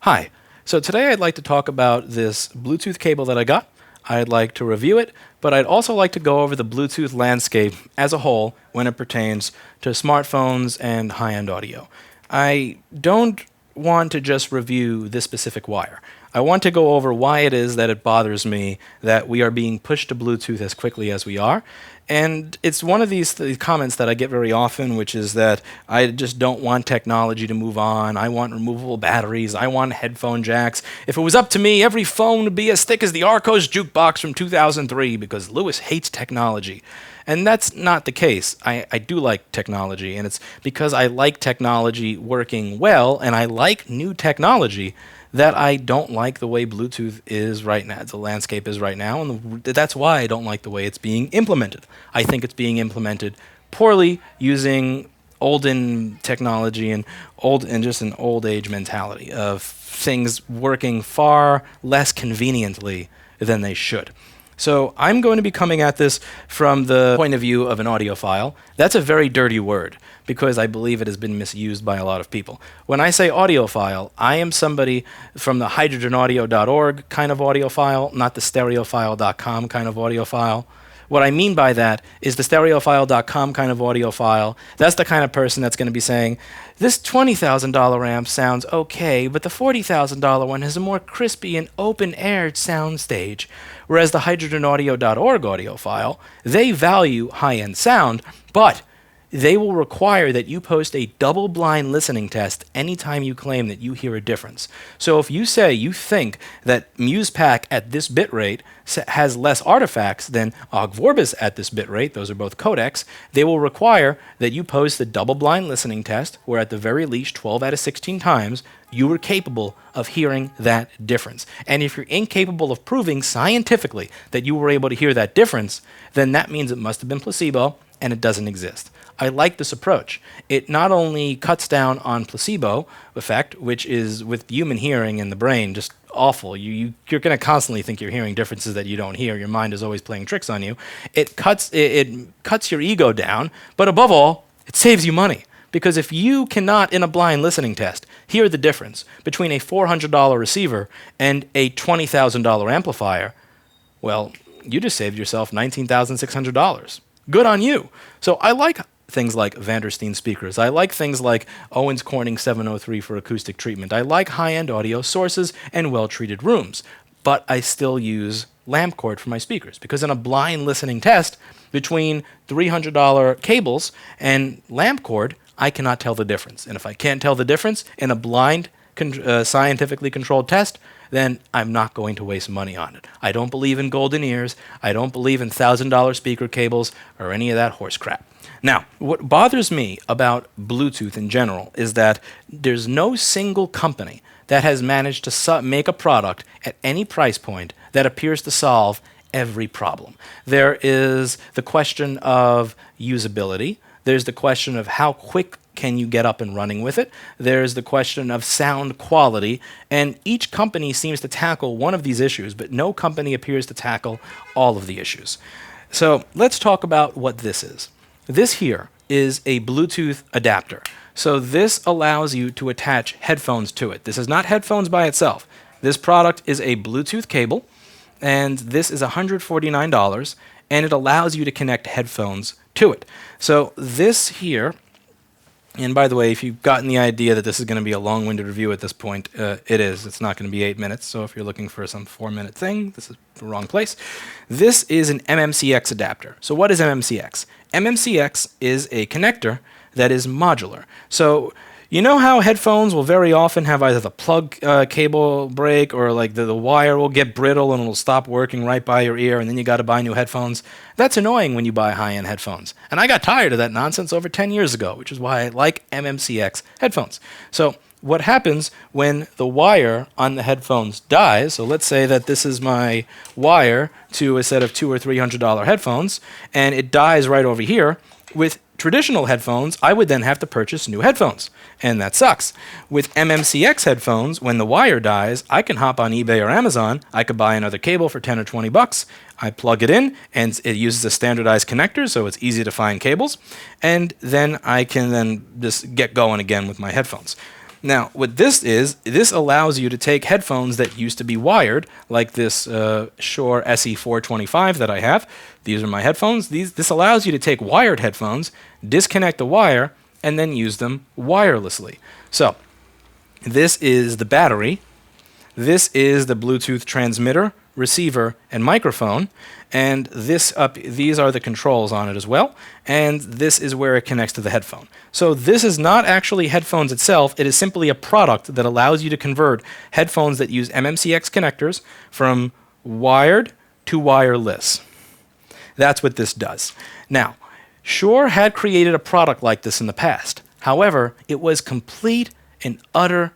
Hi. So today I'd like to talk about this Bluetooth cable that I got. I'd like to review it, but I'd also like to go over the Bluetooth landscape as a whole when it pertains to smartphones and high-end audio. I don't want to just review this specific wire. I want to go over why it is that it bothers me that we are being pushed to Bluetooth as quickly as we are. And it's one of these comments that I get very often, which is that I just don't want technology to move on. I want removable batteries. I want headphone jacks. If it was up to me, every phone would be as thick as the Arcos jukebox from 2003 because Lewis hates technology. And that's not the case. I do like technology, and it's because I like technology working well, and I like new technology that I don't like the way Bluetooth is right now, the landscape is right now, and that's why I don't like the way it's being implemented. I think it's being implemented poorly using olden technology and just an old age mentality of things working far less conveniently than they should. So I'm going to be coming at this from the point of view of an audiophile. That's a very dirty word because I believe it has been misused by a lot of people. When I say audiophile, I am somebody from the hydrogenaudio.org kind of audiophile, not the stereophile.com kind of audiophile. What I mean by that is the stereophile.com kind of audiophile. That's the kind of person that's going to be saying, this $20,000 amp sounds okay, but the $40,000 one has a more crispy and open-air sound stage. Whereas the hydrogenaudio.org audiophile, they value high-end sound, but they will require that you post a double-blind listening test anytime you claim that you hear a difference. So if you say you think that MusePack at this bitrate has less artifacts than Ogg Vorbis at this bitrate, those are both codecs, they will require that you post the double-blind listening test where at the very least 12 out of 16 times you were capable of hearing that difference. And if you're incapable of proving scientifically that you were able to hear that difference, then that means it must have been placebo and it doesn't exist. I like this approach. It not only cuts down on placebo effect, which is with human hearing in the brain just awful. You're going to constantly think you're hearing differences that you don't hear. Your mind is always playing tricks on you. It cuts your ego down, but above all, it saves you money. Because if you cannot, in a blind listening test, hear the difference between a $400 receiver and a $20,000 amplifier, well, you just saved yourself $19,600. Good on you. So I like things like Vandersteen speakers. I like things like Owens Corning 703 for acoustic treatment. I like high-end audio sources and well-treated rooms. But I still use lamp cord for my speakers because in a blind listening test between $300 cables and lamp cord, I cannot tell the difference. And if I can't tell the difference in a blind, scientifically controlled test, then I'm not going to waste money on it. I don't believe in golden ears. I don't believe in $1,000 speaker cables or any of that horse crap. Now, what bothers me about Bluetooth in general is that there's no single company that has managed to make a product at any price point that appears to solve every problem. There is the question of usability. There's the question of how quick can you get up and running with it. There's the question of sound quality. And each company seems to tackle one of these issues, but no company appears to tackle all of the issues. So let's talk about what this is. This here is a Bluetooth adapter. So this allows you to attach headphones to it. This is not headphones by itself. This product is a Bluetooth cable, and this is $149, and it allows you to connect headphones to it. So this here, and by the way, if you've gotten the idea that this is going to be a long-winded review at this point, it is. It's not going to be 8 minutes, so if you're looking for some 4-minute thing, this is the wrong place. This is an MMCX adapter. So what is MMCX? MMCX is a connector that is modular. So you know how headphones will very often have either the plug cable break or like the wire will get brittle and it'll stop working right by your ear and then you got to buy new headphones? That's annoying when you buy high-end headphones. And I got tired of that nonsense over 10 years ago, which is why I like MMCX headphones. So what happens when the wire on the headphones dies, so let's say that this is my wire to a set of $200 or $300 headphones, and it dies right over here, with traditional headphones, I would then have to purchase new headphones, and that sucks. With MMCX headphones, when the wire dies, I can hop on eBay or Amazon, I could buy another cable for 10 or 20 bucks, I plug it in, and it uses a standardized connector, so it's easy to find cables, and then I can then just get going again with my headphones. Now, what this is, this allows you to take headphones that used to be wired, like this Shure SE425 that I have. These are my headphones. This allows you to take wired headphones, disconnect the wire, and then use them wirelessly. So, this is the battery. This is the Bluetooth transmitter, receiver, and microphone. And these are the controls on it as well. And this is where it connects to the headphone. So this is not actually headphones itself. It is simply a product that allows you to convert headphones that use MMCX connectors from wired to wireless. That's what this does. Now, Shure had created a product like this in the past. However, it was complete and utter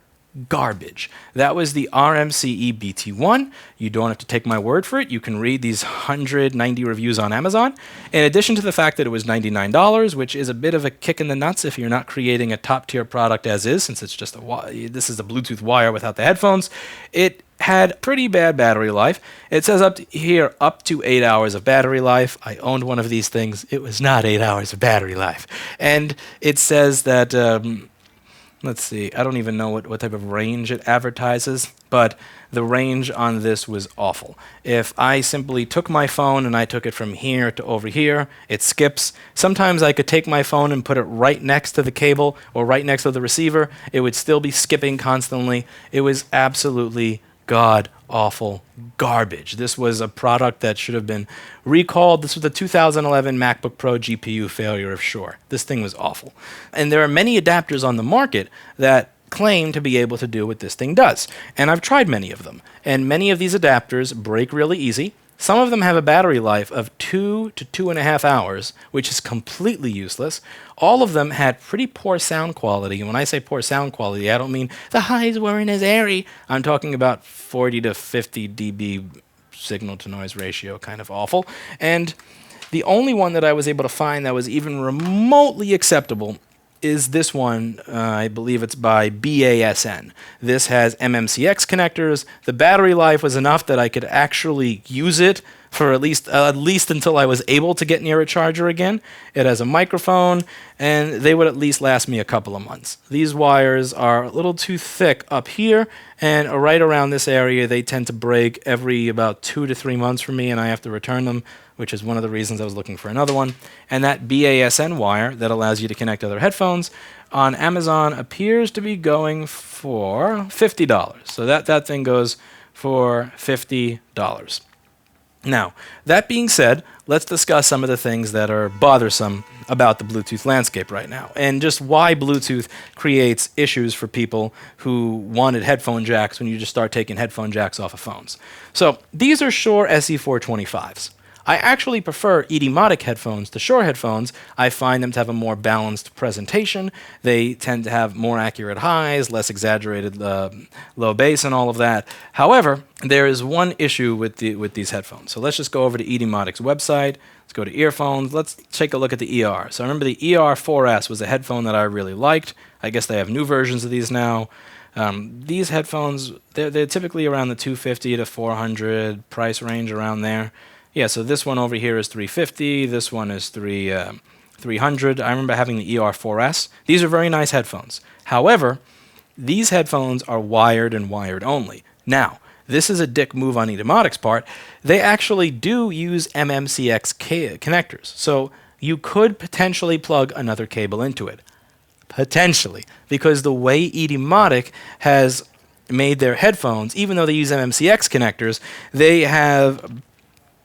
garbage. That was the RMCE-BT1. You don't have to take my word for it. You can read these 190 reviews on Amazon. In addition to the fact that it was $99, which is a bit of a kick in the nuts if you're not creating a top-tier product as is, since it's just this is a Bluetooth wire without the headphones. It had pretty bad battery life. It says up to 8 hours of battery life. I owned one of these things. It was not 8 hours of battery life. And it says that let's see, I don't even know what type of range it advertises, but the range on this was awful. If I simply took my phone and I took it from here to over here, it skips. Sometimes I could take my phone and put it right next to the cable or right next to the receiver. It would still be skipping constantly. It was absolutely god-awful garbage. This was a product that should have been recalled. This was the 2011 MacBook Pro GPU failure of Shure. This thing was awful. And there are many adapters on the market that claim to be able to do what this thing does. And I've tried many of them. And many of these adapters break really easy. Some of them have a battery life of 2 to 2.5 hours, which is completely useless. All of them had pretty poor sound quality. And when I say poor sound quality, I don't mean the highs weren't as airy. I'm talking about 40 to 50 dB signal-to-noise ratio, kind of awful. And the only one that I was able to find that was even remotely acceptable is this one. I believe it's by BASN. This has MMCX connectors. The battery life was enough that I could actually use it for at least until I was able to get near a charger again. It has a microphone, and they would at least last me a couple of months. These wires are a little too thick up here, and right around this area, they tend to break every about 2 to 3 months for me, and I have to return them, which is one of the reasons I was looking for another one. And that BASN wire that allows you to connect other headphones on Amazon appears to be going for $50. So that thing goes for $50. Now, that being said, let's discuss some of the things that are bothersome about the Bluetooth landscape right now, and just why Bluetooth creates issues for people who wanted headphone jacks when you just start taking headphone jacks off of phones. So these are Shure SE425s. I actually prefer Etymotic headphones to Shure headphones. I find them to have a more balanced presentation. They tend to have more accurate highs, less exaggerated low bass, and all of that. However, there is one issue with these headphones. So let's just go over to Etymotic's website. Let's go to earphones. Let's take a look at the ER. So I remember the ER4S was a headphone that I really liked. I guess they have new versions of these now. These headphones, they're typically around the $250 to $400 price range, around there. Yeah, so this one over here is $350. This one is $300. I remember having the ER4S. These are very nice headphones. However, these headphones are wired and wired only. Now, this is a dick move on Etymotic's part. They actually do use MMCX connectors. So you could potentially plug another cable into it. Potentially. Because the way Etymotic has made their headphones, even though they use MMCX connectors, they have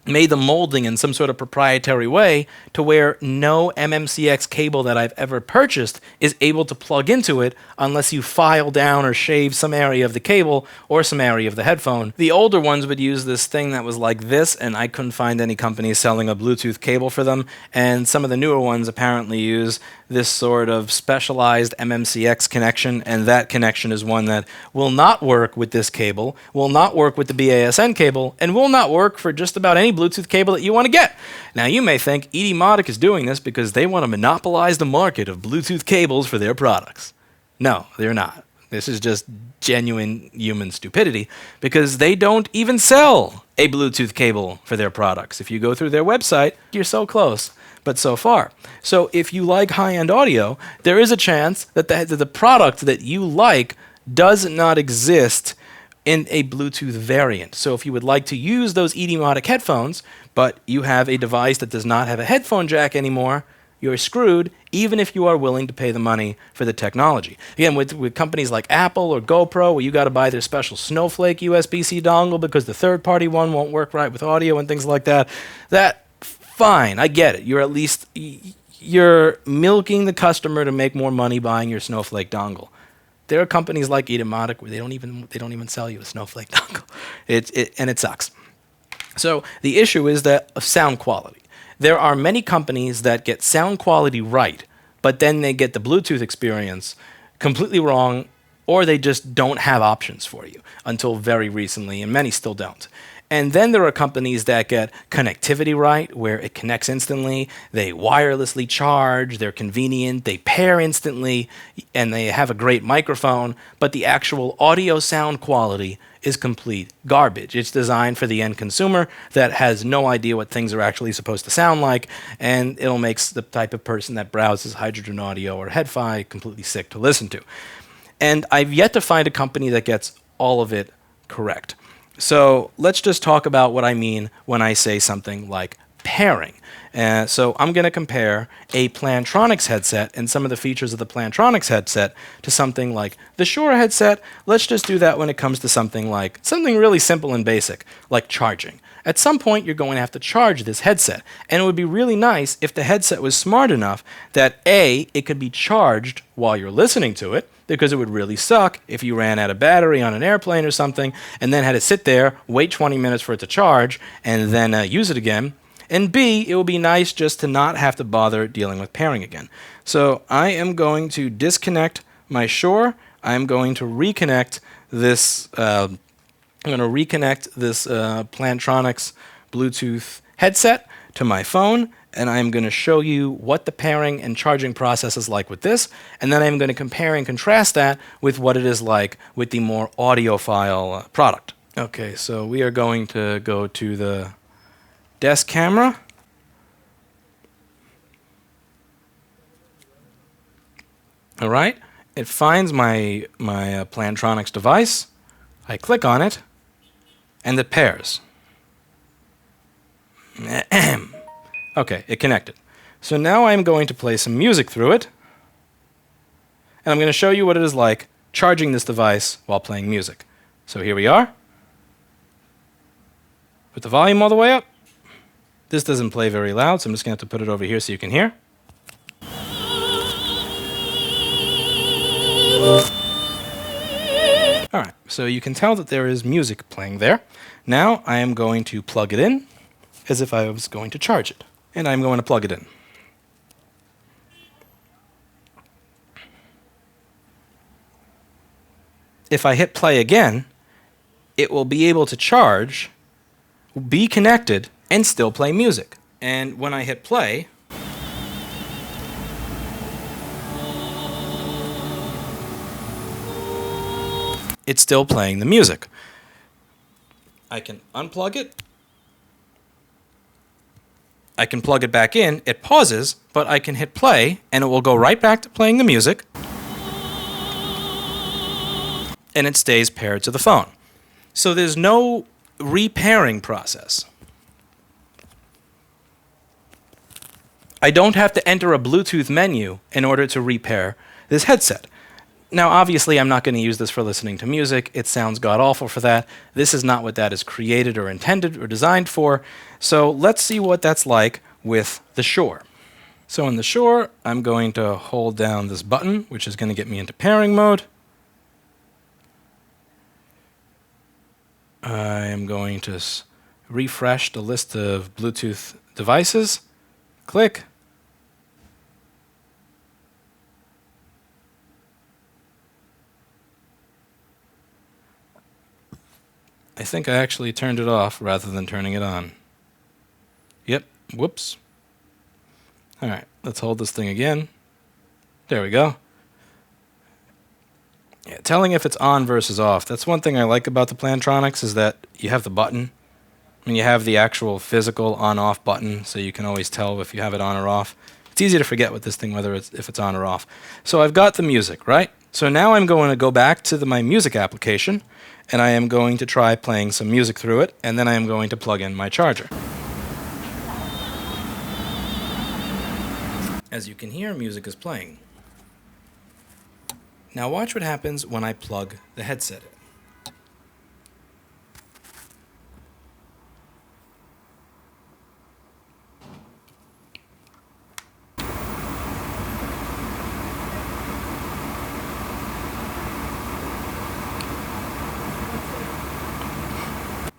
made the molding in some sort of proprietary way to where no MMCX cable that I've ever purchased is able to plug into it unless you file down or shave some area of the cable or some area of the headphone. The older ones would use this thing that was like this, and I couldn't find any company selling a Bluetooth cable for them, and some of the newer ones apparently use this sort of specialized MMCX connection, and that connection is one that will not work with this cable, will not work with the BASN cable, and will not work for just about any Bluetooth cable that you want to get. Now, you may think Etymotic is doing this because they want to monopolize the market of Bluetooth cables for their products. No, they're not. This is just genuine human stupidity because they don't even sell a Bluetooth cable for their products. If you go through their website, you're so close, but so far. So if you like high-end audio, there is a chance that the product that you like does not exist in a Bluetooth variant. So if you would like to use those Etymotic headphones, but you have a device that does not have a headphone jack anymore, you're screwed, even if you are willing to pay the money for the technology. Again, with companies like Apple or GoPro, where you got to buy their special Snowflake USB-C dongle because the third-party one won't work right with audio and things like that, fine, I get it. You're milking the customer to make more money buying your Snowflake dongle. There are companies like Etymotic where they don't even sell you a Snowflake dongle. And it sucks. So the issue is that of sound quality. There are many companies that get sound quality right, but then they get the Bluetooth experience completely wrong, or they just don't have options for you until very recently, and many still don't. And then there are companies that get connectivity right, where it connects instantly, they wirelessly charge, they're convenient, they pair instantly, and they have a great microphone, but the actual audio sound quality is complete garbage. It's designed for the end consumer that has no idea what things are actually supposed to sound like, and it'll make the type of person that browses hydrogen audio or HeadFi completely sick to listen to. And I've yet to find a company that gets all of it correct. So let's just talk about what I mean when I say something like pairing. So I'm going to compare a Plantronics headset and some of the features of the Plantronics headset to something like the Shure headset. Let's just do that when it comes to something really simple and basic, like charging. At some point, you're going to have to charge this headset, and it would be really nice if the headset was smart enough that A, it could be charged while you're listening to it, because it would really suck if you ran out of battery on an airplane or something and then had to sit there, wait 20 minutes for it to charge, and then use it again. And B, it would be nice just to not have to bother dealing with pairing again. So I am going to disconnect my Shure. I'm going to reconnect this. Plantronics Bluetooth headset to my phone, and I'm going to show you what the pairing and charging process is like with this, and then I'm going to compare and contrast that with what it is like with the more audiophile product. Okay, so we are going to go to the desk camera. All right, it finds my Plantronics device. I click on it, and it pairs. Okay, it connected. So now I'm going to play some music through it, and I'm going to show you what it is like charging this device while playing music. So here we are. Put the volume all the way up. This doesn't play very loud, so I'm just going to have to put it over here so you can hear. All right, so you can tell that there is music playing there. Now I am going to plug it in as if I was going to charge it. And I'm going to plug it in. If I hit play again, it will be able to charge, be connected, and still play music. And when I hit play, it's still playing the music. I can unplug it. I can plug it back in. It pauses, but I can hit play, and it will go right back to playing the music. And it stays paired to the phone. So there's no repairing process. I don't have to enter a Bluetooth menu in order to repair this headset. Now, obviously, I'm not going to use this for listening to music. It sounds god-awful for that. This is not what that is created or intended or designed for. So let's see what that's like with the Shure. So in the Shure, I'm going to hold down this button, which is going to get me into pairing mode. I am going to refresh the list of Bluetooth devices. Click. I think I actually turned it off rather than turning it on. Yep, whoops. All right, let's hold this thing again. There we go. Yeah, telling if it's on versus off. That's one thing I like about the Plantronics is that you have the button. And you have the actual physical on-off button, so you can always tell if you have it on or off. It's easy to forget with this thing if it's on or off. So I've got the music, right? So now I'm going to go back to my music application, and I am going to try playing some music through it, and then I am going to plug in my charger. As you can hear, music is playing. Now watch what happens when I plug the headset in.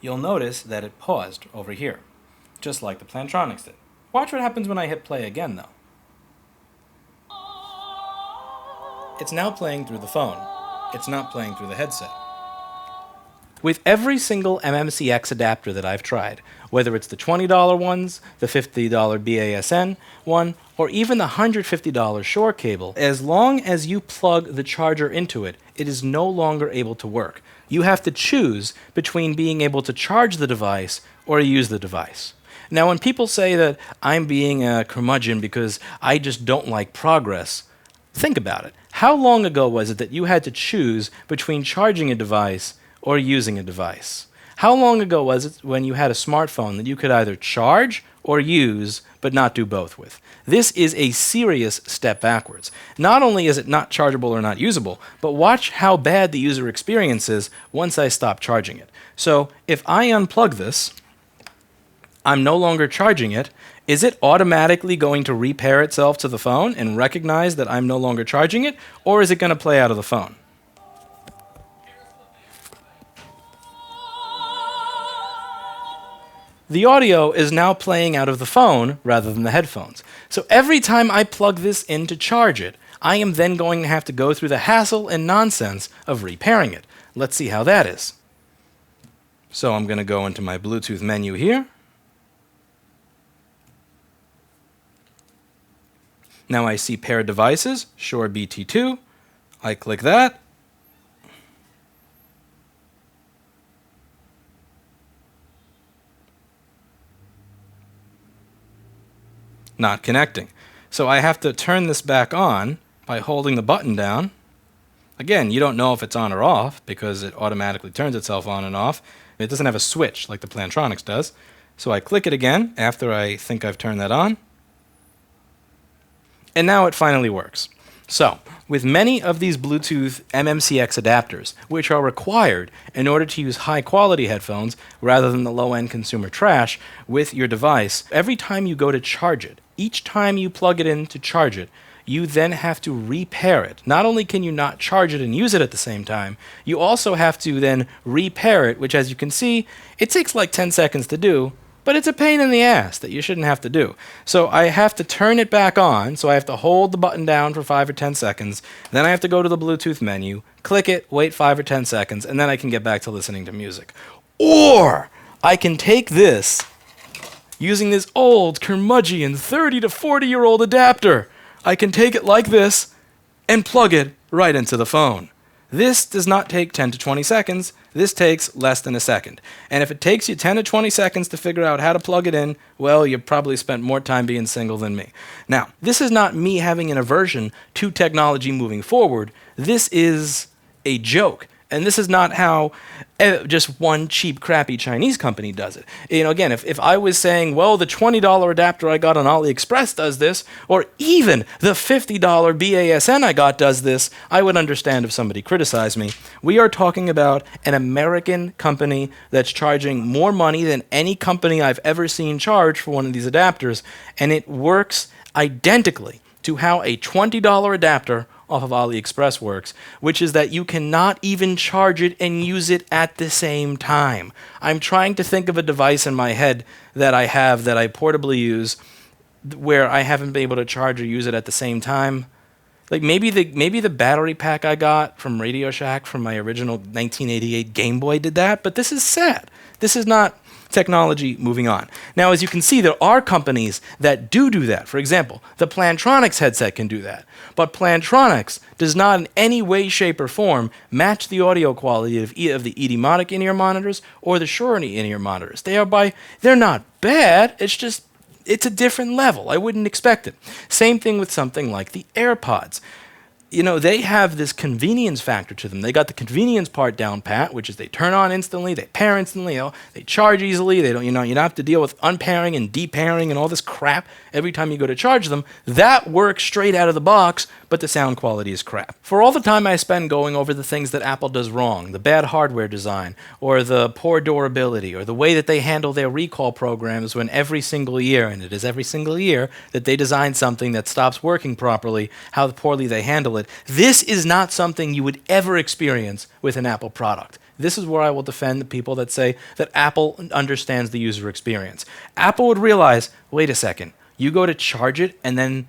You'll notice that it paused over here, just like the Plantronics did. Watch what happens when I hit play again, though. It's now playing through the phone. It's not playing through the headset. With every single MMCX adapter that I've tried, whether it's the $20 ones, the $50 BASN one, or even the $150 Shure cable, as long as you plug the charger into it, it is no longer able to work. You have to choose between being able to charge the device or use the device. Now, when people say that I'm being a curmudgeon because I just don't like progress, think about it. How long ago was it that you had to choose between charging a device or using a device? How long ago was it when you had a smartphone that you could either charge or use but not do both with? This is a serious step backwards. Not only is it not chargeable or not usable, but watch how bad the user experience is once I stop charging it. So if I unplug this, I'm no longer charging it. Is it automatically going to repair itself to the phone and recognize that I'm no longer charging it, or is it going to play out of the phone? The audio is now playing out of the phone rather than the headphones. So every time I plug this in to charge it, I am then going to have to go through the hassle and nonsense of repairing it. Let's see how that is. So I'm going to go into my Bluetooth menu here. Now I see paired devices, Shure BT2. I click that. Not connecting. So I have to turn this back on by holding the button down. Again, you don't know if it's on or off because it automatically turns itself on and off. It doesn't have a switch like the Plantronics does. So I click it again after I think I've turned that on. And now it finally works. So, with many of these Bluetooth MMCX adapters, which are required in order to use high-quality headphones rather than the low-end consumer trash with your device, every time you go to charge it, each time you plug it in to charge it, you then have to repair it. Not only can you not charge it and use it at the same time, you also have to then repair it, which, as you can see, it takes like 10 seconds to do, but it's a pain in the ass that you shouldn't have to do. So I have to turn it back on, so I have to hold the button down for 5 or 10 seconds, then I have to go to the Bluetooth menu, click it, wait 5 or 10 seconds, and then I can get back to listening to music. Or I can take this using this old curmudgeon 30 to 40-year-old adapter. I can take it like this and plug it right into the phone. This does not take 10 to 20 seconds. This takes less than a second. And if it takes you 10 to 20 seconds to figure out how to plug it in, well, you've probably spent more time being single than me. Now, this is not me having an aversion to technology moving forward. This is a joke. And this is not how just one cheap, crappy Chinese company does it. You know, again, if I was saying, well, the $20 adapter I got on AliExpress does this, or even the $50 BASN I got does this, I would understand if somebody criticized me. We are talking about an American company that's charging more money than any company I've ever seen charge for one of these adapters, and it works identically to how a $20 adapter off of AliExpress works, which is that you cannot even charge it and use it at the same time. I'm trying to think of a device in my head that I have that I portably use where I haven't been able to charge or use it at the same time. Like maybe the battery pack I got from Radio Shack from my original 1988 Game Boy did that, but this is sad. This is not technology moving on. Now, as you can see, there are companies that do that. For example, the Plantronics headset can do that. But Plantronics does not in any way, shape, or form match the audio quality of the Etymotic in-ear monitors or the Shure in-ear monitors. They're not bad, it's a different level. I wouldn't expect it. Same thing with something like the AirPods. You know, they have this convenience factor to them. They got the convenience part down pat, which is they turn on instantly, they pair instantly, they charge easily, they don't, you don't have to deal with unpairing and depairing and all this crap every time you go to charge them. That works straight out of the box, but the sound quality is crap. For all the time I spend going over the things that Apple does wrong, the bad hardware design, or the poor durability, or the way that they handle their recall programs when every single year, and it is every single year, that they design something that stops working properly, how poorly they handle it. This is not something you would ever experience with an Apple product. This is where I will defend the people that say that Apple understands the user experience. Apple would realize, wait a second, you go to charge it and then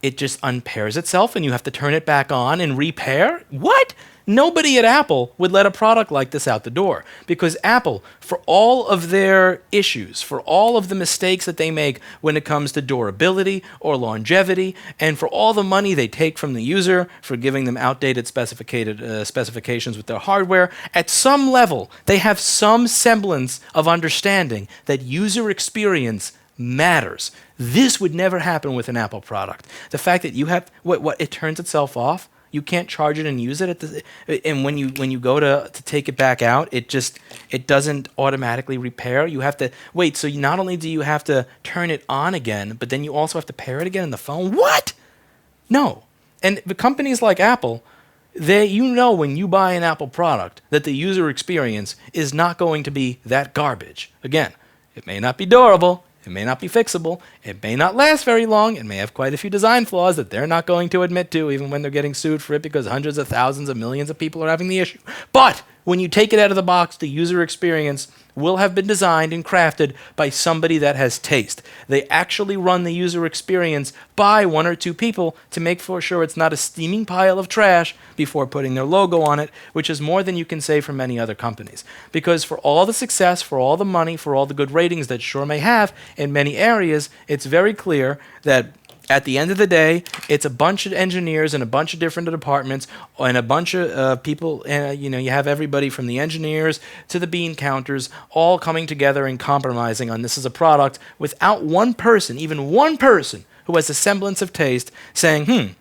it just unpairs itself and you have to turn it back on and repair? What? Nobody at Apple would let a product like this out the door, because Apple, for all of their issues, for all of the mistakes that they make when it comes to durability or longevity, and for all the money they take from the user for giving them outdated specifications with their hardware, at some level, they have some semblance of understanding that user experience matters. This would never happen with an Apple product. The fact that you have, it turns itself off, you can't charge it and use it and when you go to take it back out, it doesn't automatically repair. You have to wait. So not only do you have to turn it on again, but then you also have to pair it again in the phone. What? No. And the companies like Apple, when you buy an Apple product that the user experience is not going to be that garbage. Again, it may not be durable. It may not be fixable. It may not last very long. It may have quite a few design flaws that they're not going to admit to, even when they're getting sued for it, because hundreds of thousands of millions of people are having the issue. But when you take it out of the box, the user experience will have been designed and crafted by somebody that has taste. They actually run the user experience by one or two people to make sure it's not a steaming pile of trash before putting their logo on it, which is more than you can say for many other companies. Because for all the success, for all the money, for all the good ratings that Shure may have in many areas, it's very clear that at the end of the day, it's a bunch of engineers and a bunch of different departments and a bunch of people. You have everybody from the engineers to the bean counters all coming together and compromising on this as a product without one person, even one person, who has a semblance of taste saying,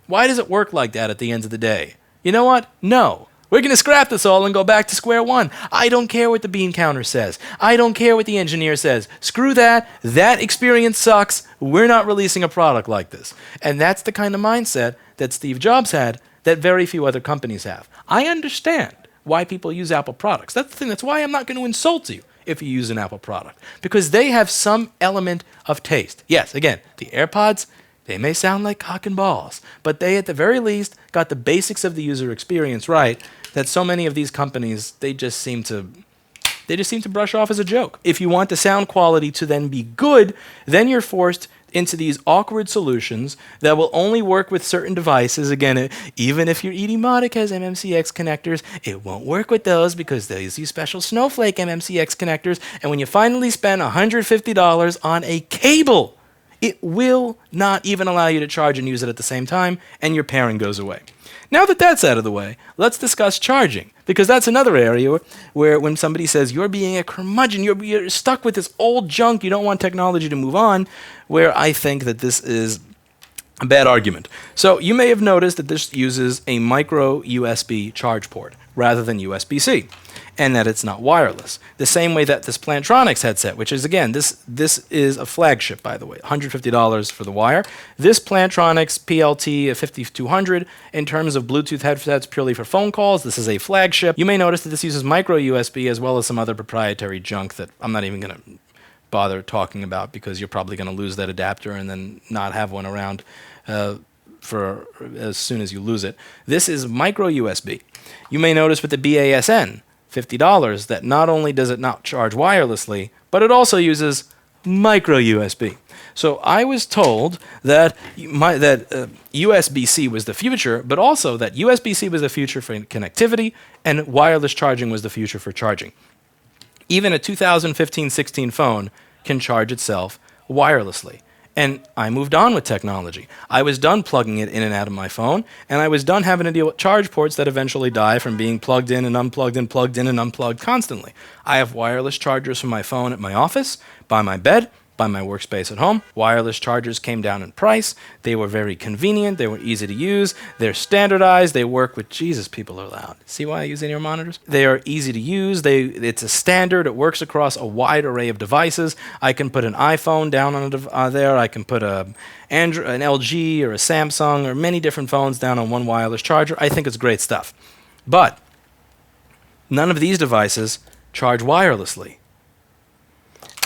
why does it work like that at the end of the day? You know what? No. We're going to scrap this all and go back to square one. I don't care what the bean counter says. I don't care what the engineer says. Screw that. That experience sucks. We're not releasing a product like this. And that's the kind of mindset that Steve Jobs had that very few other companies have. I understand why people use Apple products. That's the thing. That's why I'm not going to insult you if you use an Apple product, because they have some element of taste. Yes, again, the AirPods, they may sound like cock and balls, but they at the very least got the basics of the user experience right, that so many of these companies, they just seem to brush off as a joke. If you want the sound quality to then be good, then you're forced into these awkward solutions that will only work with certain devices. Again, even if your Etymotic has MMCX connectors, it won't work with those because they use these special snowflake MMCX connectors. And when you finally spend $150 on a cable, it will not even allow you to charge and use it at the same time, and your pairing goes away. Now that that's out of the way, let's discuss charging, because that's another area where when somebody says you're being a curmudgeon, you're stuck with this old junk, you don't want technology to move on, where I think that this is a bad argument. So you may have noticed that this uses a micro USB charge port rather than USB-C, and that it's not wireless. The same way that this Plantronics headset, which is, again, this is a flagship, by the way, $150 for the wire. This Plantronics PLT 5200, in terms of Bluetooth headsets purely for phone calls, this is a flagship. You may notice that this uses micro USB as well as some other proprietary junk that I'm not even going to bother talking about, because you're probably going to lose that adapter and then not have one around for as soon as you lose it. This is micro USB. You may notice with the BASN, $50, that not only does it not charge wirelessly, but it also uses micro USB. So I was told that USB-C was the future, but also that USB-C was the future for connectivity and wireless charging was the future for charging. Even a 2015-16 phone can charge itself wirelessly. And I moved on with technology. I was done plugging it in and out of my phone, and I was done having to deal with charge ports that eventually die from being plugged in and unplugged and plugged in and unplugged constantly. I have wireless chargers for my phone at my office, by my bed, by my workspace at home. Wireless chargers came down in price. They were very convenient. They were easy to use. They're standardized. They work with, Jesus, people are loud. See why I use in-ear monitors? They are easy to use. It's a standard. It works across a wide array of devices. I can put an iPhone down on there. I can put an LG or a Samsung or many different phones down on one wireless charger. I think it's great stuff. But none of these devices charge wirelessly.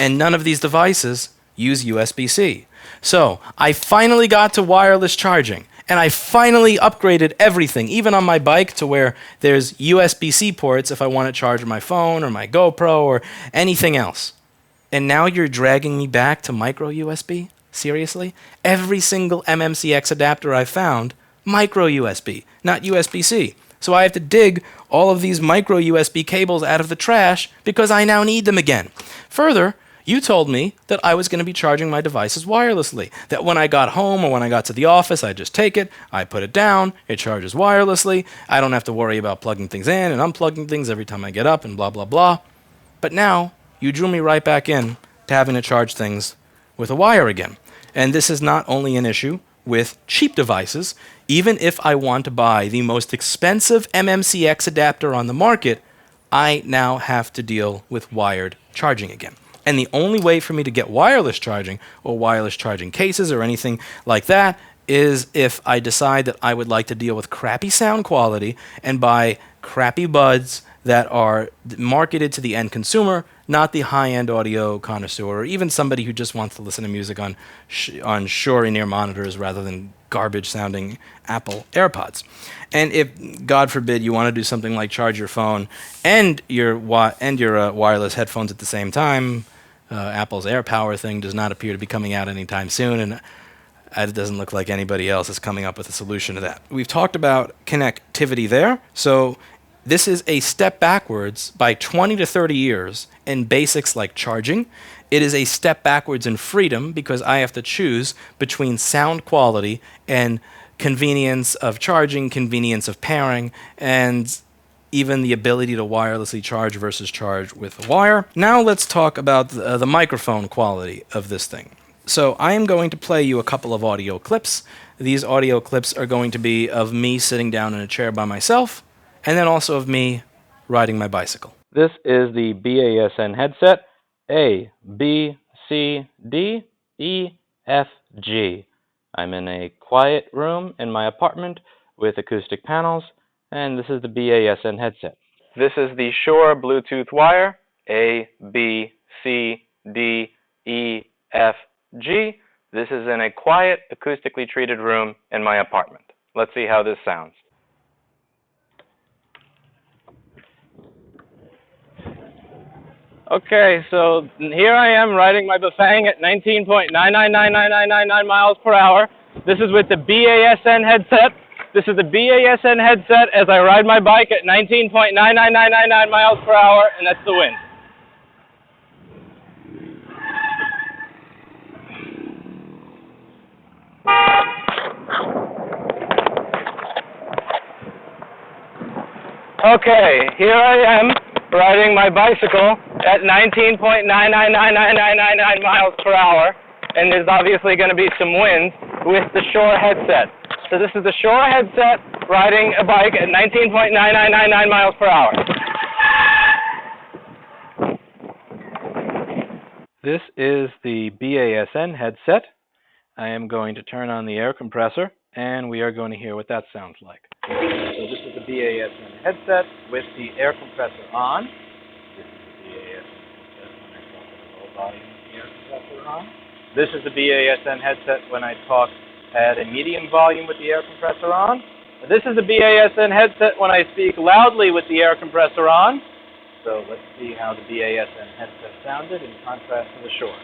And none of these devices use USB-C. So I finally got to wireless charging, and I finally upgraded everything, even on my bike, to where there's USB-C ports if I want to charge my phone or my GoPro or anything else. And now you're dragging me back to micro USB? Seriously? Every single MMCX adapter I found, micro USB, not USB-C. So I have to dig all of these micro USB cables out of the trash because I now need them again. Further, you told me that I was going to be charging my devices wirelessly, that when I got home or when I got to the office, I just take it, I put it down, it charges wirelessly, I don't have to worry about plugging things in and unplugging things every time I get up and blah, blah, blah. But now, you drew me right back in to having to charge things with a wire again. And this is not only an issue with cheap devices. Even if I want to buy the most expensive MMCX adapter on the market, I now have to deal with wired charging again. And the only way for me to get wireless charging or wireless charging cases or anything like that is if I decide that I would like to deal with crappy sound quality and buy crappy buds that are marketed to the end consumer, not the high-end audio connoisseur, or even somebody who just wants to listen to music on Shure in-ear monitors rather than garbage-sounding Apple AirPods. And if, God forbid, you want to do something like charge your phone and your wireless headphones at the same time, Apple's AirPower thing does not appear to be coming out anytime soon, and it doesn't look like anybody else is coming up with a solution to that. We've talked about connectivity there, so this is a step backwards by 20 to 30 years in basics like charging. It is a step backwards in freedom because I have to choose between sound quality and convenience of charging, convenience of pairing, and even the ability to wirelessly charge versus charge with a wire. Now let's talk about the microphone quality of this thing. So I am going to play you a couple of audio clips. These audio clips are going to be of me sitting down in a chair by myself, and then also of me riding my bicycle. This is the BASN headset, A, B, C, D, E, F, G. I'm in a quiet room in my apartment with acoustic panels, and this is the BASN headset. This is the Shure Bluetooth wire, A, B, C, D, E, F, G. This is in a quiet, acoustically treated room in my apartment. Let's see how this sounds. Okay, so here I am riding my Bafang at 19.9999999 miles per hour. This is with the BASN headset. This is the BASN headset as I ride my bike at 19.99999 miles per hour, and that's the wind. Okay, here I am riding my bicycle at 19.9999999 miles per hour, and there's obviously going to be some wind with the Shure headset. So this is the Shure headset riding a bike at 19.9999 miles per hour. This is the BASN headset. I am going to turn on the air compressor, and we are going to hear what that sounds like. So this is the BASN headset with the air compressor on. This is the BASN headset when I talk at a low volume with the air compressor on. This is the BASN headset when I talk at a medium volume with the air compressor on. This is the BASN headset when I speak loudly with the air compressor on. So let's see how the BASN headset sounded in contrast to the Shure.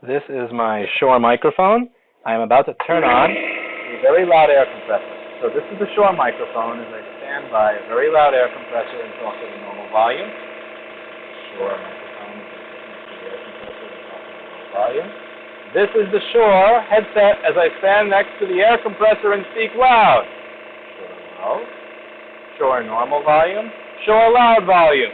This is my Shure microphone. I am about to turn on a very loud air compressor. So this is the Shure microphone as I stand stand by a very loud air compressor and talk at a normal volume. Shure microphone is the air compressor and talk at a normal volume. This is the Shure headset as I stand next to the air compressor and speak loud. Shure low. Shure normal volume. Shure loud volume.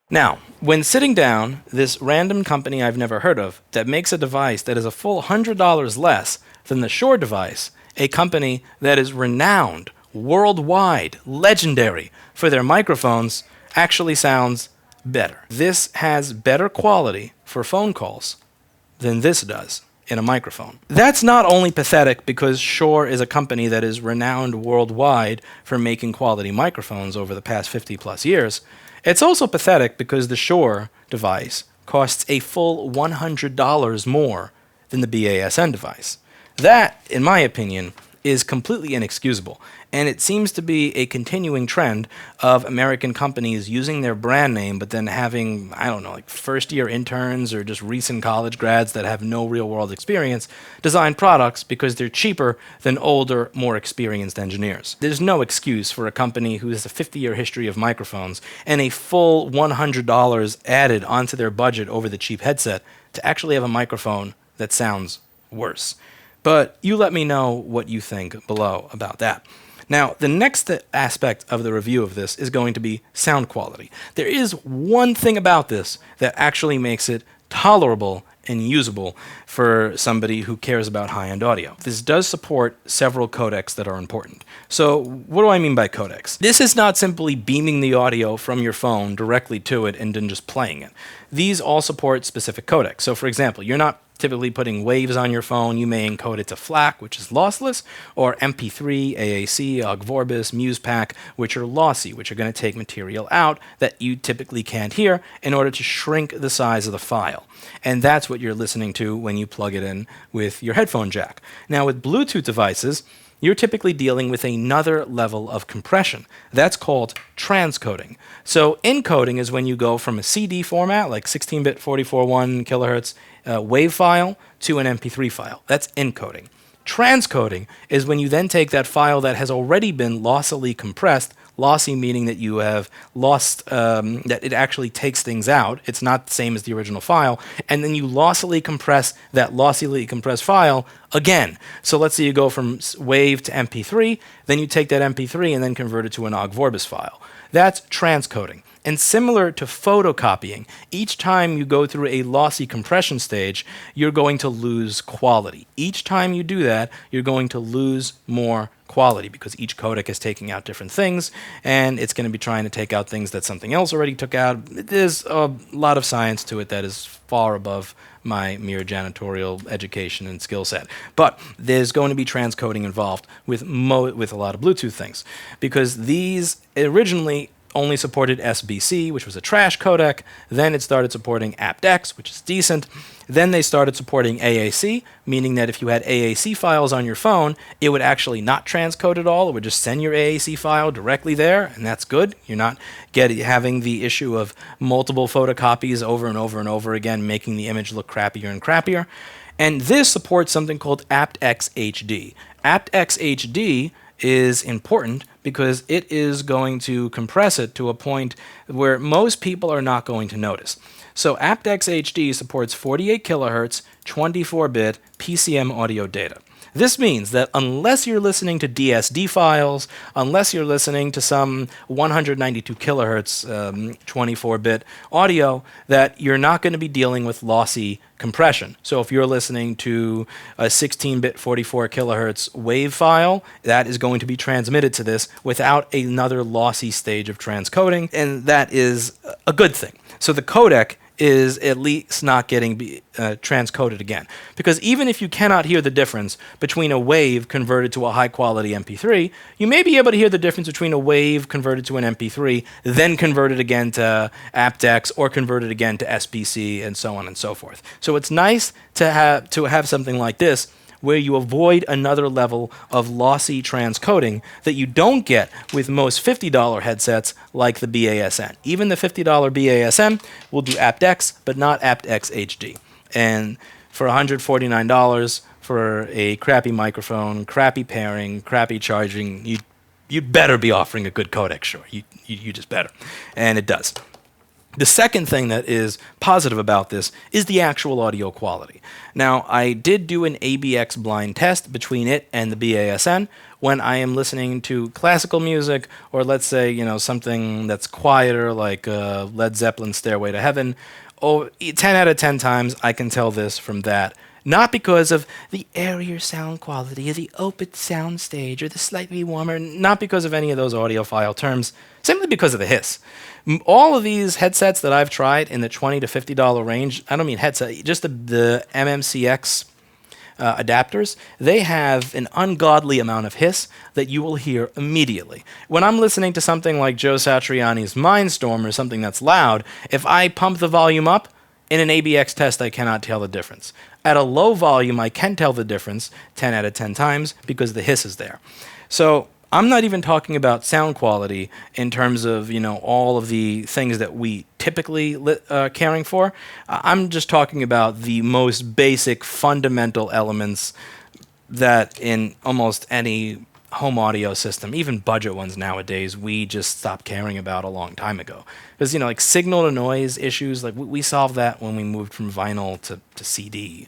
Now, when sitting down, this random company I've never heard of that makes a device that is a full $100 less than the Shure device, a company that is renowned, worldwide, legendary for their microphones, actually sounds better. This has better quality for phone calls than this does in a microphone. That's not only pathetic because Shure is a company that is renowned worldwide for making quality microphones over the past 50 plus years. It's also pathetic because the Shure device costs a full $100 more than the BASN device. That, in my opinion, is completely inexcusable, and it seems to be a continuing trend of American companies using their brand name but then having, I don't know, like first-year interns or just recent college grads that have no real-world experience design products because they're cheaper than older, more experienced engineers. There's no excuse for a company who has a 50-year history of microphones and a full $100 added onto their budget over the cheap headset to actually have a microphone that sounds worse. But you let me know what you think below about that. Now, the next aspect of the review of this is going to be sound quality. There is one thing about this that actually makes it tolerable and usable for somebody who cares about high-end audio. This does support several codecs that are important. So what do I mean by codecs? This is not simply beaming the audio from your phone directly to it and then just playing it. These all support specific codecs. So for example, you're not typically putting waves on your phone. You may encode it to FLAC, which is lossless, or MP3, AAC, OGVorbis, MusePack, which are lossy, which are going to take material out that you typically can't hear in order to shrink the size of the file. And that's what you're listening to when you plug it in with your headphone jack. Now with Bluetooth devices, you're typically dealing with another level of compression. That's called transcoding. So encoding is when you go from a CD format, like 16-bit 44.1 kilohertz wave file, to an MP3 file. That's encoding. Transcoding is when you then take that file that has already been lossily compressed, lossy meaning that you have lost, that it actually takes things out. It's not the same as the original file. And then you lossily compress that lossily compressed file again. So let's say you go from wave to MP3, then you take that MP3 and then convert it to an OGVorbis file. That's transcoding. And similar to photocopying, each time you go through a lossy compression stage, you're going to lose quality. Each time you do that, you're going to lose more quality because each codec is taking out different things, and it's going to be trying to take out things that something else already took out. There's a lot of science to it that is far above my mere janitorial education and skill set. But there's going to be transcoding involved with a lot of Bluetooth things because these originally only supported SBC, which was a trash codec. Then it started supporting aptX, which is decent. Then they started supporting AAC, meaning that if you had AAC files on your phone, it would actually not transcode at all. It would just send your AAC file directly there, and that's good. You're not having the issue of multiple photocopies over and over and over again, making the image look crappier and crappier. And this supports something called aptxHD. aptxHD is important because it is going to compress it to a point where most people are not going to notice. So aptxHD supports 48 kilohertz, 24-bit PCM audio data. This means that unless you're listening to DSD files, unless you're listening to some 192 kilohertz 24-bit audio, that you're not going to be dealing with lossy compression. So if you're listening to a 16-bit 44 kilohertz wave file, that is going to be transmitted to this without another lossy stage of transcoding, and that is a good thing. So the codec is at least not getting transcoded again. Because even if you cannot hear the difference between a wave converted to a high-quality MP3, you may be able to hear the difference between a wave converted to an MP3, then converted again to aptX, or converted again to SBC, and so on and so forth. So it's nice to have something like this where you avoid another level of lossy transcoding that you don't get with most $50 headsets like the BASN. Even the $50 BASN will do aptX, but not aptxHD. And for $149 for for a crappy microphone, crappy pairing, crappy charging, you'd better be offering a good codec, Shure. You just better. And it does. The second thing that is positive about this is the actual audio quality. Now, I did do an ABX blind test between it and the BASN when I am listening to classical music, or let's say, something that's quieter like Led Zeppelin's Stairway to Heaven. 10 out of 10 times I can tell this from that. Not because of the airier sound quality, or the open sound stage, or the slightly warmer, not because of any of those audiophile terms, simply because of the hiss. All of these headsets that I've tried in the $20 to $50 range, I don't mean headset, just the MMCX adapters, they have an ungodly amount of hiss that you will hear immediately. When I'm listening to something like Joe Satriani's Mindstorm or something that's loud, if I pump the volume up, in an ABX test, I cannot tell the difference. At a low volume, I can tell the difference 10 out of 10 times because the hiss is there. So I'm not even talking about sound quality in terms of, all of the things that we typically caring for. I'm just talking about the most basic fundamental elements that in almost any home audio system, even budget ones nowadays, we just stopped caring about a long time ago. Because, like signal to noise issues, like we solved that when we moved from vinyl to CD.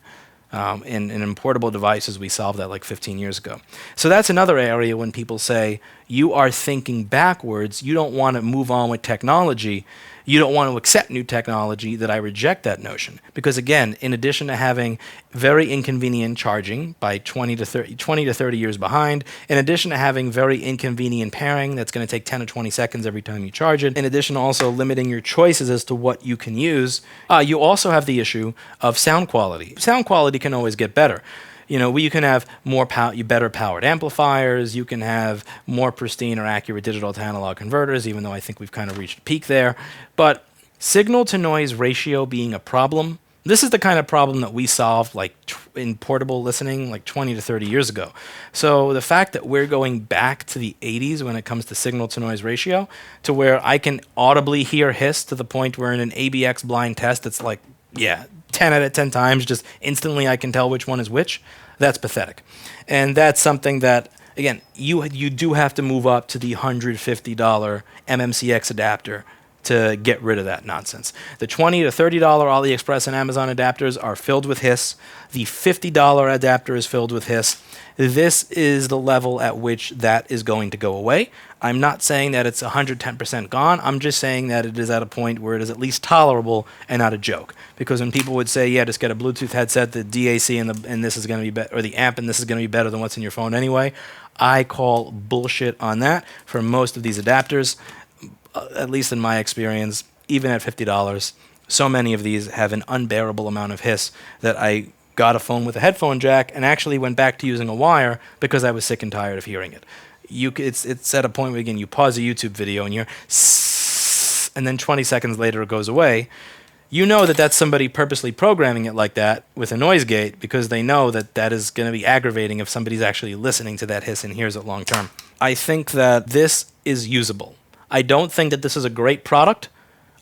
In portable devices, we solved that like 15 years ago. So that's another area when people say, you are thinking backwards, you don't want to move on with technology, you don't want to accept new technology, that I reject that notion. Because again, in addition to having very inconvenient charging by 20 to 30 years behind, in addition to having very inconvenient pairing that's going to take 10 to 20 seconds every time you charge it, in addition to also limiting your choices as to what you can use, you also have the issue of sound quality. Sound quality can always get better. You can have better powered amplifiers, you can have more pristine or accurate digital to analog converters, even though I think we've kind of reached a peak there. But signal to noise ratio being a problem, this is the kind of problem that we solved in portable listening like 20 to 30 years ago. So the fact that we're going back to the 80s when it comes to signal to noise ratio, to where I can audibly hear hiss to the point where in an ABX blind test it's 10 out of 10 times, just instantly I can tell which one is which. That's pathetic. And that's something that, again, you do have to move up to the $150 MMCX adapter to get rid of that nonsense. The $20 to $30 AliExpress and Amazon adapters are filled with hiss. The $50 adapter is filled with hiss. This is the level at which that is going to go away. I'm not saying that it's 110% gone. I'm just saying that it is at a point where it is at least tolerable and not a joke. Because when people would say, yeah, just get a Bluetooth headset, the DAC and this is going to be better, or the amp and this is going to be better than what's in your phone anyway, I call bullshit on that for most of these adapters. At least in my experience, even at $50, so many of these have an unbearable amount of hiss that I got a phone with a headphone jack and actually went back to using a wire because I was sick and tired of hearing it. It's at a point where, again, you pause a YouTube video and you're and then 20 seconds later it goes away. You know that that's somebody purposely programming it like that with a noise gate because they know that that is going to be aggravating if somebody's actually listening to that hiss and hears it long term. I think that this is usable. I don't think that this is a great product.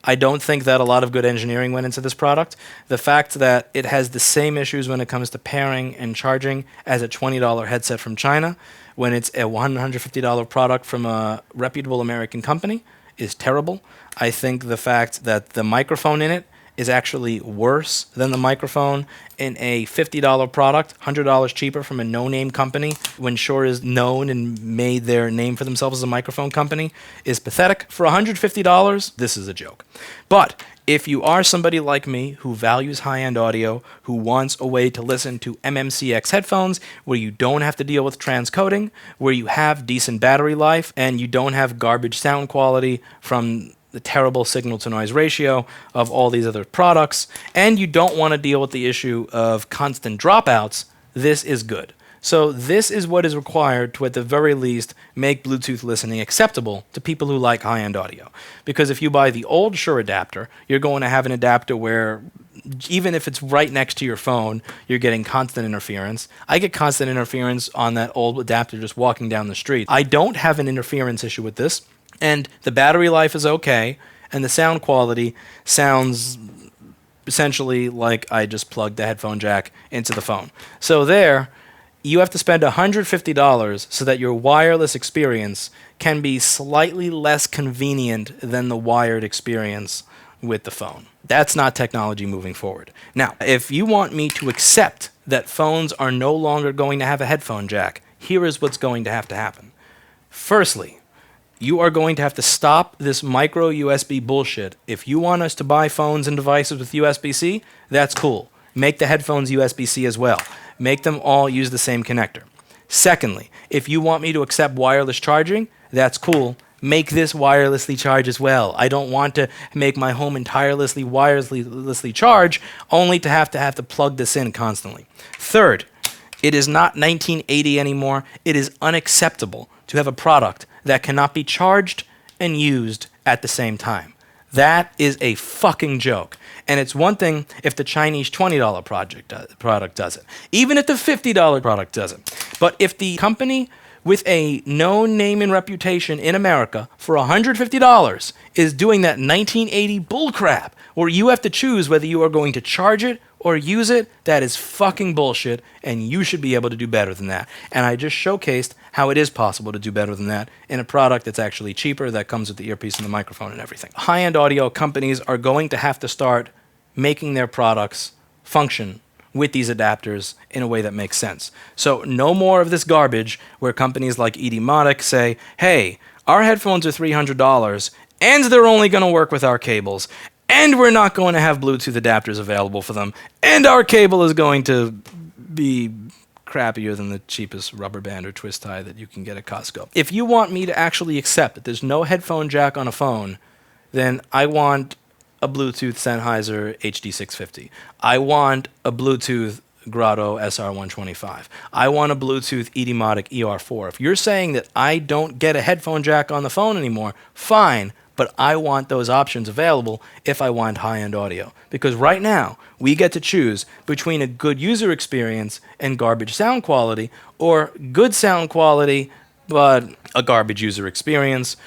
I don't think that a lot of good engineering went into this product. The fact that it has the same issues when it comes to pairing and charging as a $20 headset from China, when it's a $150 product from a reputable American company, is terrible. I think the fact that the microphone in it is actually worse than the microphone in a $50 product, $100 cheaper from a no-name company, when Shure is known and made their name for themselves as a microphone company, is pathetic. For $150, this is a joke. But if you are somebody like me who values high-end audio, who wants a way to listen to MMCX headphones where you don't have to deal with transcoding, where you have decent battery life, and you don't have garbage sound quality from the terrible signal-to-noise ratio of all these other products, and you don't want to deal with the issue of constant dropouts, this is good. So this is what is required to, at the very least, make Bluetooth listening acceptable to people who like high-end audio. Because if you buy the old Shure adapter, you're going to have an adapter where even if it's right next to your phone, you're getting constant interference. I get constant interference on that old adapter just walking down the street. I don't have an interference issue with this. And the battery life is okay, and the sound quality sounds essentially like I just plugged the headphone jack into the phone. So there, you have to spend $150 so that your wireless experience can be slightly less convenient than the wired experience with the phone. That's not technology moving forward. Now, if you want me to accept that phones are no longer going to have a headphone jack, here is what's going to happen. Firstly, you are going to have to stop this micro USB bullshit. If you want us to buy phones and devices with USB-C, that's cool. Make the headphones USB-C as well. Make them all use the same connector. Secondly, if you want me to accept wireless charging, that's cool. Make this wirelessly charge as well. I don't want to make my home entirely wirelessly charge, only to have to plug this in constantly. Third, it is not 1980 anymore. It is unacceptable to have a product that cannot be charged and used at the same time. That is a fucking joke. And it's one thing if the Chinese $20 product does it, even if the $50 product does it. But if the company with a known name and reputation in America for $150 is doing that 1980 bullcrap, where you have to choose whether you are going to charge it or use it, that is fucking bullshit, and you should be able to do better than that. And I just showcased how it is possible to do better than that in a product that's actually cheaper, that comes with the earpiece and the microphone and everything. High-end audio companies are going to have to start making their products function with these adapters in a way that makes sense. So no more of this garbage where companies like Etymotic say, hey, our headphones are $300, and they're only going to work with our cables, and we're not going to have Bluetooth adapters available for them, and our cable is going to be crappier than the cheapest rubber band or twist tie that you can get at Costco. If you want me to actually accept that there's no headphone jack on a phone, then I want a Bluetooth Sennheiser HD650. I want a Bluetooth Grotto SR125. I want a Bluetooth Etymotic ER4. If you're saying that I don't get a headphone jack on the phone anymore, fine, but I want those options available if I want high-end audio. Because right now, we get to choose between a good user experience and garbage sound quality, or good sound quality, but a garbage user experience.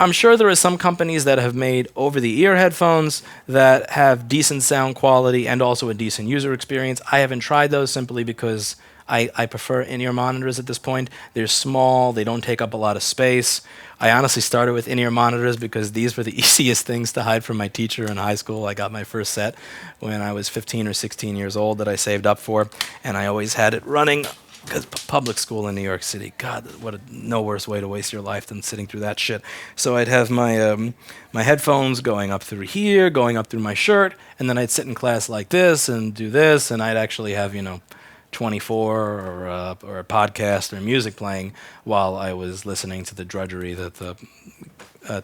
I'm sure there are some companies that have made over-the-ear headphones that have decent sound quality and also a decent user experience. I haven't tried those simply because I prefer in-ear monitors at this point. They're small, they don't take up a lot of space. I honestly started with in-ear monitors because these were the easiest things to hide from my teacher in high school. I got my first set when I was 15 or 16 years old that I saved up for, and I always had it running. Because public school in New York City, God, no worse way to waste your life than sitting through that shit. So I'd have my my headphones going up through here, going up through my shirt, and then I'd sit in class like this and do this, and I'd actually have, 24 or a podcast or music playing while I was listening to the drudgery that the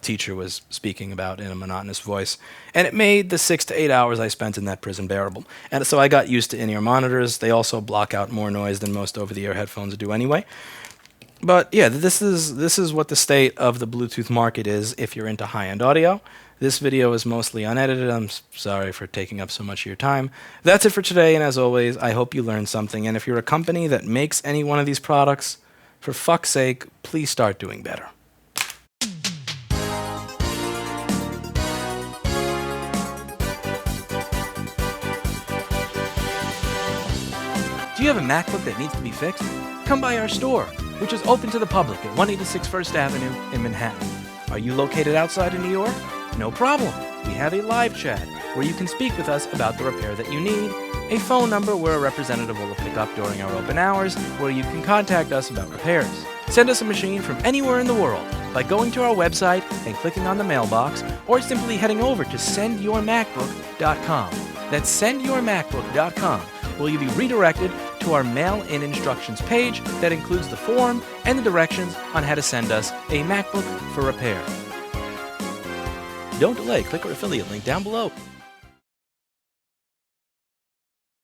teacher was speaking about in a monotonous voice. And it made the 6 to 8 hours I spent in that prison bearable. And so I got used to in-ear monitors. They also block out more noise than most over-the-air headphones do anyway. But yeah, this is what the state of the Bluetooth market is if you're into high-end audio. This video is mostly unedited. I'm sorry for taking up so much of your time. That's it for today, and as always, I hope you learned something. And if you're a company that makes any one of these products, for fuck's sake, please start doing better. Do you have a MacBook that needs to be fixed? Come by our store, which is open to the public at 186 First Avenue in Manhattan. Are you located outside of New York? No problem. We have a live chat where you can speak with us about the repair that you need, a phone number where a representative will pick up during our open hours where you can contact us about repairs. Send us a machine from anywhere in the world by going to our website and clicking on the mailbox, or simply heading over to sendyourmacbook.com. That's sendyourmacbook.com, where you'll be redirected to our mail-in instructions page that includes the form and the directions on how to send us a MacBook for repair. Don't delay, click our affiliate link down below.